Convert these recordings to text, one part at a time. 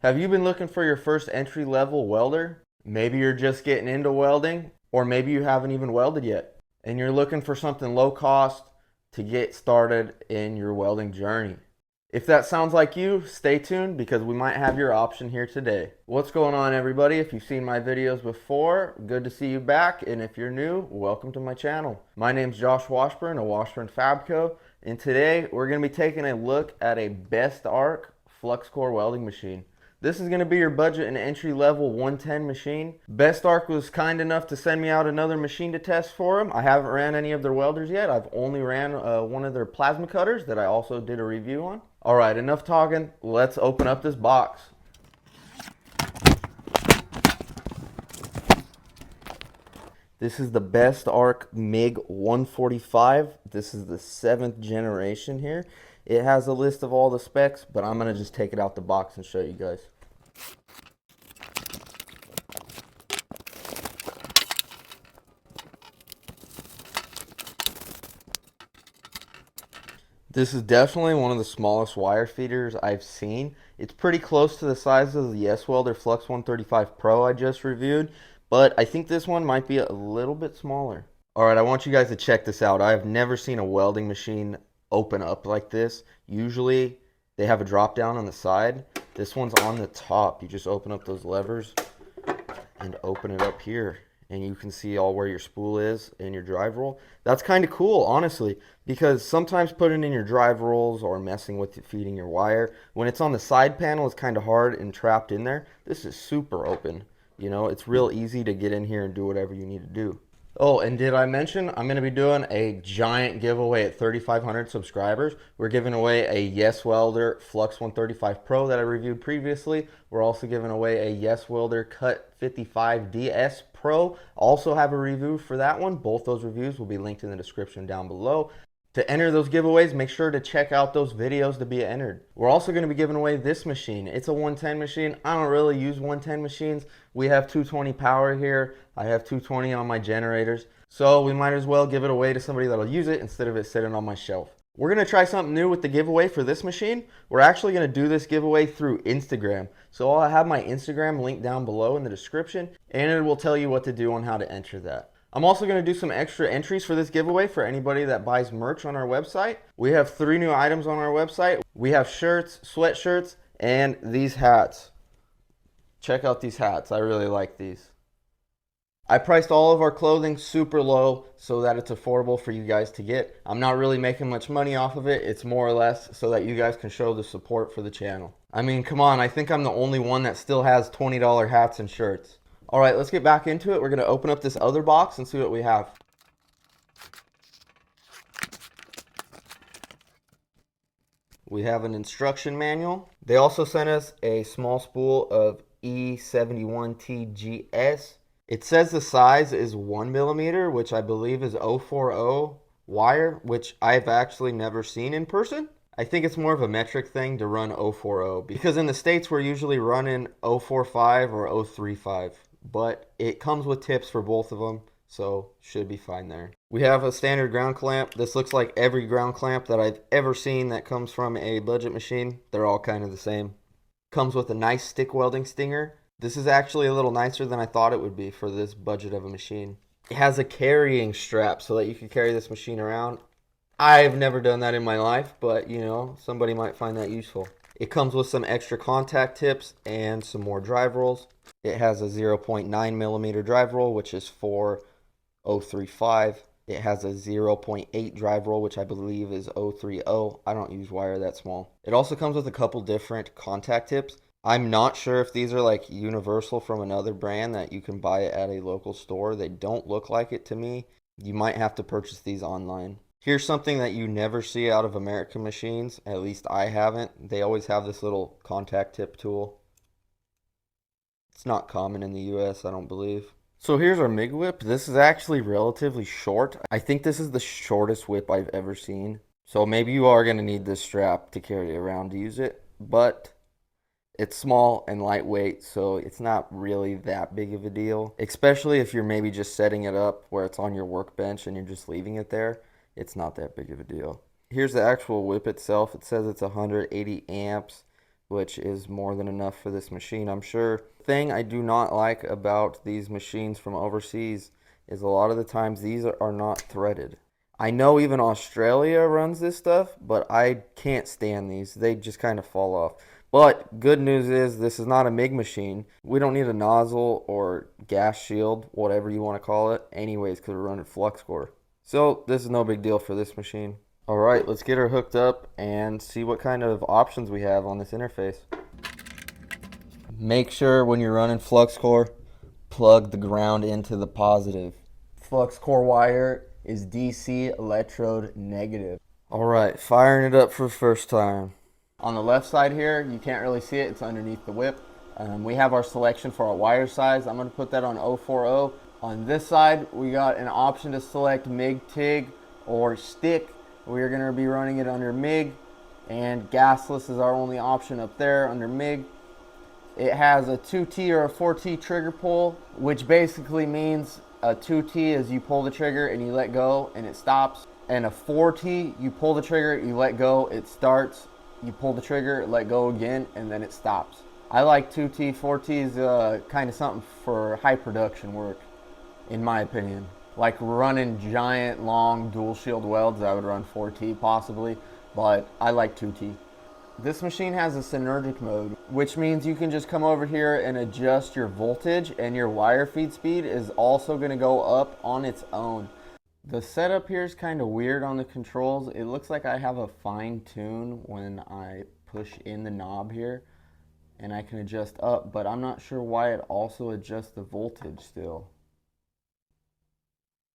Have you been looking for your first entry-level welder? Maybe you're just getting into welding, or maybe you haven't even welded yet, and you're looking for something low cost to get started in your welding journey. If that sounds like you, stay tuned because we might have your option here today. What's going on, everybody? If you've seen my videos before, good to see you back, and if you're new, welcome to my channel. My name's Josh Washburn of Washburn Fab Co, and today we're going to be taking a look at a Best Arc fluxcore welding machine. This is going to be your budget and entry level 110 machine. Best Arc was kind enough to send me out another machine to test for them. I haven't ran any of their welders yet. I've only ran one of their plasma cutters that I also did a review on. All right, enough talking. Let's open up this box. This is the Best Arc MiG 145. This is the 7th generation here. It has a list of all the specs, but I'm going to just take it out the box and show you guys. This is definitely one of the smallest wire feeders I've seen. It's pretty close to the size of the Yeswelder Flux 135 Pro I just reviewed, but I think this one might be a little bit smaller. Alright, I want you guys to check this out. I have never seen a welding machine open up like this. Usually they have a drop down on the side. This one's on the top. You just open up those levers and open it up here, and you can see all where your spool is and your drive roll. That's kind of cool, honestly, because sometimes putting in your drive rolls or messing with feeding your wire, when it's on the side panel, it's kind of hard and trapped in there. This is super open. You know, it's real easy to get in here and do whatever you need to do. Oh, and did I mention I'm going to be doing a giant giveaway at 3,500 subscribers. We're giving away a Yeswelder Flux 135 Pro that I reviewed previously. We're also giving away a Yeswelder Cut 55 DS Pro. Also have a review for that one. Both those reviews will be linked in the description down below. To enter those giveaways, make sure to check out those videos to be entered. We're also going to be giving away this machine. It's a 110 machine. I don't really use 110 machines. We have 220 power here. I have 220 on my generators. So we might as well give it away to somebody that'll use it instead of it sitting on my shelf. We're going to try something new with the giveaway for this machine. We're actually going to do this giveaway through Instagram. So I'll have my Instagram linked down below in the description, and it will tell you what to do on how to enter that. I'm also going to do some extra entries for this giveaway for anybody that buys merch on our website. We have 3 new items on our website. We have shirts, sweatshirts, and these hats. Check out these hats. I really like these. I priced all of our clothing super low so that it's affordable for you guys to get. I'm not really making much money off of it. It's more or less so that you guys can show the support for the channel. I mean, come on, I think I'm the only one that still has $20 hats and shirts. All right, let's get back into it. We're going to open up this other box and see what we have. We have an instruction manual. They also sent us a small spool of E71TGS. It says the size is 1 millimeter, which I believe is 040 wire, which I've actually never seen in person. I think it's more of a metric thing to run 040 because in the States we're usually running 045 or 035. But it comes with tips for both of them, so should be fine there. We have a standard ground clamp. This looks like every ground clamp that I've ever seen that comes from a budget machine. They're all kind of the same. Comes with a nice stick welding stinger. This is actually a little nicer than I thought it would be for this budget of a machine. It has a carrying strap so that you can carry this machine around. I've never done that in my life, but you know, somebody might find that useful. It comes with some extra contact tips and some more drive rolls. It has a 0.9 millimeter drive roll, which is 4035. It has a 0.8 drive roll, which I believe is 030. I don't use wire that small. It also comes with a couple different contact tips. I'm not sure if these are like universal from another brand that you can buy it at a local store. They don't look like it to me. You might have to purchase these online. Here's something that you never see out of American machines. At least I haven't. They always have this little contact tip tool. It's not common in the US, I don't believe. So here's our MIG whip. This is actually relatively short. I think this is the shortest whip I've ever seen. So maybe you are going to need this strap to carry around to use it. But it's small and lightweight, so it's not really that big of a deal. Especially if you're maybe just setting it up where it's on your workbench and you're just leaving it there. It's not that big of a deal. Here's the actual whip itself. It says it's 180 amps. which is more than enough for this machine, I'm sure. The thing I do not like about these machines from overseas is a lot of the times these are not threaded. I know even Australia runs this stuff, but I can't stand these. They just kind of fall off. But good news is this is not a MIG machine. We don't need a nozzle or gas shield, whatever you want to call it, anyways, because we're running fluxcore. So this is no big deal for this machine. All right, let's get her hooked up and see what kind of options we have on this interface. Make sure when you're running fluxcore, plug the ground into the positive. Fluxcore wire is DC electrode negative. All right, firing it up for the first time. On the left side here, you can't really see it, it's underneath the whip. We have our selection for our wire size. I'm gonna put that on 040. On this side, we got an option to select MIG, TIG, or stick. We're gonna be running it under MIG, and gasless is our only option up there under MIG. It has a 2T or a 4T trigger pull, which basically means a 2T is you pull the trigger and you let go and it stops. And a 4T, you pull the trigger, you let go, it starts. You pull the trigger, let go again, and then it stops. I like 2T, 4T is kind of something for high production work, in my opinion. Like running giant, long dual shield welds, I would run 4T possibly, but I like 2T. This machine has a synergic mode, which means you can just come over here and adjust your voltage, and your wire feed speed is also going to go up on its own. The setup here is kind of weird on the controls. It looks like I have a fine tune when I push in the knob here, and I can adjust up, but I'm not sure why it also adjusts the voltage still.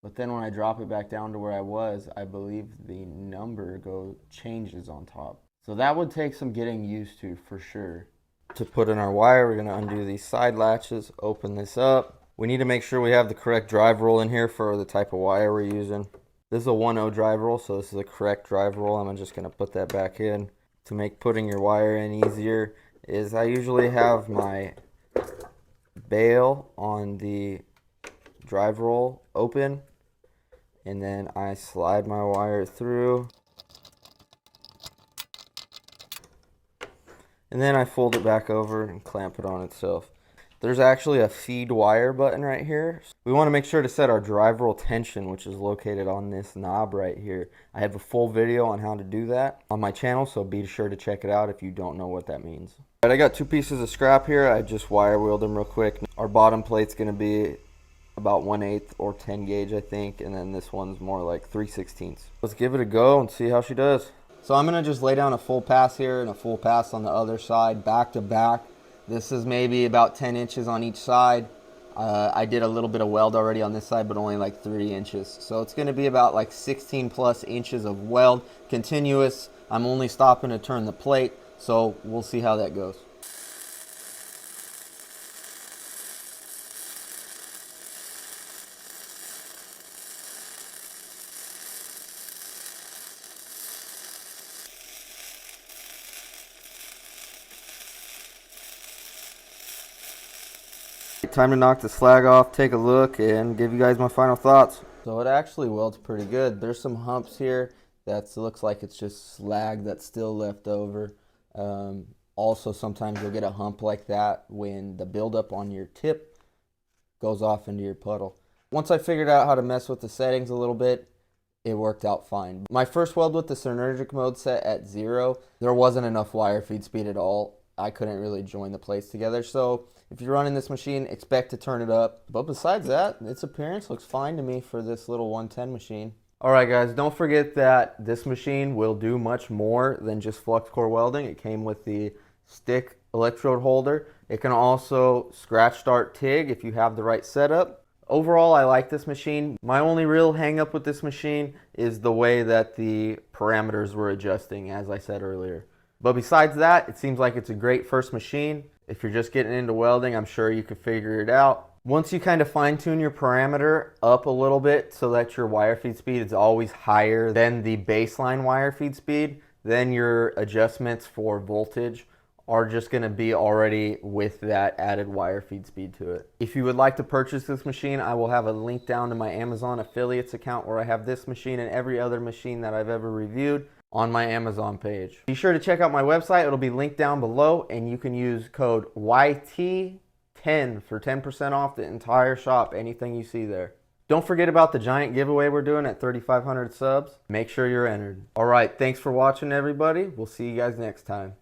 But then when I drop it back down to where I was, I believe the number changes on top. So that would take some getting used to for sure. To put in our wire, we're going to undo these side latches, open this up. We need to make sure we have the correct drive roll in here for the type of wire we're using. This is a 1/0 drive roll, so this is the correct drive roll. I'm just going to put that back in. To make putting your wire in easier is I usually have my bail on the drive roll open, and then I slide my wire through, and then I fold it back over and clamp it on itself. There's actually a feed wire button right here. We want to make sure to set our drive roll tension, which is located on this knob right here. I have a full video on how to do that on my channel, so be sure to check it out if you don't know what that means. All right, I got 2 pieces of scrap here. I just wire wheeled them real quick. Our bottom plate's going to be about 1/8 or 10 gauge, I think, and then this one's more like 3/16. Let's give it a go and see how she does. So I'm going to just lay down a full pass here and a full pass on the other side, back to back. This is maybe about 10 inches on each side. I did a little bit of weld already on this side, but only like 3 inches. So it's going to be about like 16 plus inches of weld, continuous. I'm only stopping to turn the plate, so we'll see how that goes. Time to knock the slag off, take a look, and give you guys my final thoughts. So it actually welds pretty good. There's some humps here that looks like it's just slag that's still left over. Also, sometimes you'll get a hump like that when the buildup on your tip goes off into your puddle. Once I figured out how to mess with the settings a little bit, it worked out fine. My first weld with the synergic mode set at 0, there wasn't enough wire feed speed at all. I couldn't really join the plates together, so if you're running this machine, expect to turn it up. But besides that, its appearance looks fine to me for this little 110 machine. Alright guys, don't forget that this machine will do much more than just flux core welding. It came with the stick electrode holder. It can also scratch start TIG if you have the right setup. Overall, I like this machine. My only real hang up with this machine is the way that the parameters were adjusting, as I said earlier. But besides that, it seems like it's a great first machine. If you're just getting into welding, I'm sure you could figure it out. Once you kind of fine tune your parameter up a little bit so that your wire feed speed is always higher than the baseline wire feed speed, then your adjustments for voltage are just going to be already with that added wire feed speed to it. If you would like to purchase this machine, I will have a link down to my Amazon affiliates account where I have this machine and every other machine that I've ever reviewed. on my Amazon page. Be sure to check out my website. It'll be linked down below, and you can use code YT10 for 10% off the entire shop, anything you see there. Don't forget about the giant giveaway we're doing at 3,500 subs. Make sure you're entered. All right, thanks for watching, everybody. We'll see you guys next time.